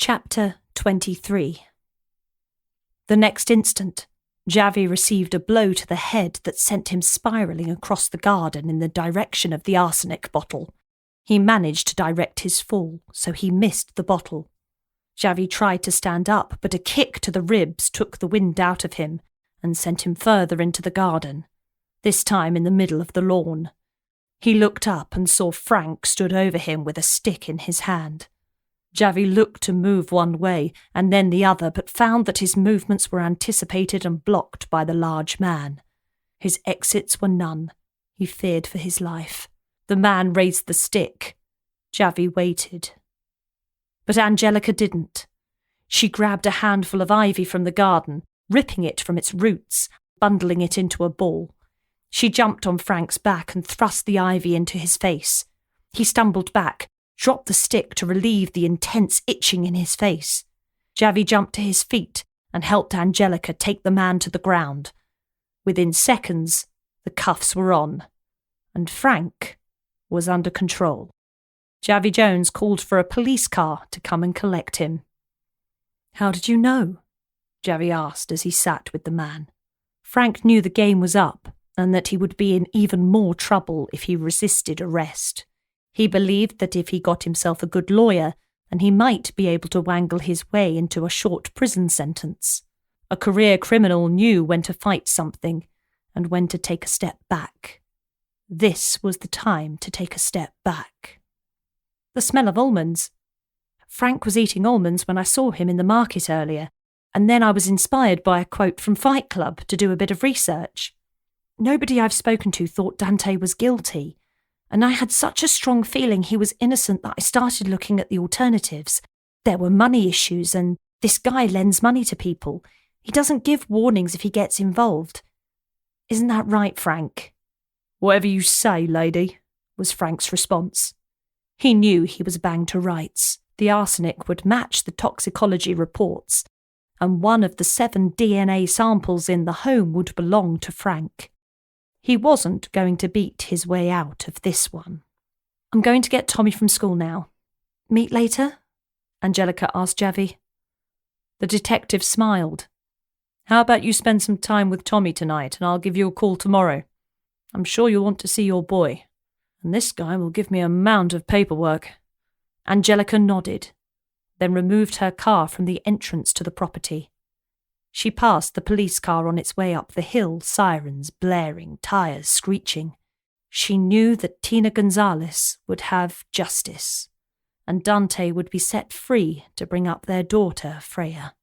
Chapter 23. The next instant, Javi received a blow to the head that sent him spiralling across the garden in the direction of the arsenic bottle. He managed to direct his fall, so he missed the bottle. Javi tried to stand up, but a kick to the ribs took the wind out of him and sent him further into the garden, this time in the middle of the lawn. He looked up and saw Frank stood over him with a stick in his hand. Javi looked to move one way and then the other, but found that his movements were anticipated and blocked by the large man. His exits were none. He feared for his life. The man raised the stick. Javi waited. But Angelica didn't. She grabbed a handful of ivy from the garden, ripping it from its roots, bundling it into a ball. She jumped on Frank's back and thrust the ivy into his face. He stumbled back, dropped the stick to relieve the intense itching in his face. Javi jumped to his feet and helped Angelica take the man to the ground. Within seconds, the cuffs were on, and Frank was under control. Javi Jones called for a police car to come and collect him. "How did you know?" Javi asked as he sat with the man. Frank knew the game was up and that he would be in even more trouble if he resisted arrest. He believed that if he got himself a good lawyer, then he might be able to wangle his way into a short prison sentence. A career criminal knew when to fight something and when to take a step back. This was the time to take a step back. The smell of almonds. Frank was eating almonds when I saw him in the market earlier, and then I was inspired by a quote from Fight Club to do a bit of research. Nobody I've spoken to thought Dante was guilty, and I had such a strong feeling he was innocent that I started looking at the alternatives. There were money issues, and this guy lends money to people. He doesn't give warnings if he gets involved. Isn't that right, Frank? "Whatever you say, lady," was Frank's response. He knew he was banged to rights. The arsenic would match the toxicology reports, and one of the 7 DNA samples in the home would belong to Frank. He wasn't going to beat his way out of this one. "I'm going to get Tommy from school now. Meet later?" Angelica asked Javi. The detective smiled. "How about you spend some time with Tommy tonight and I'll give you a call tomorrow? I'm sure you'll want to see your boy. And this guy will give me a mound of paperwork." Angelica nodded, then removed her car from the entrance to the property. She passed the police car on its way up the hill, sirens blaring, tyres screeching. She knew that Tina Gonzalez would have justice, and Dante would be set free to bring up their daughter, Freya.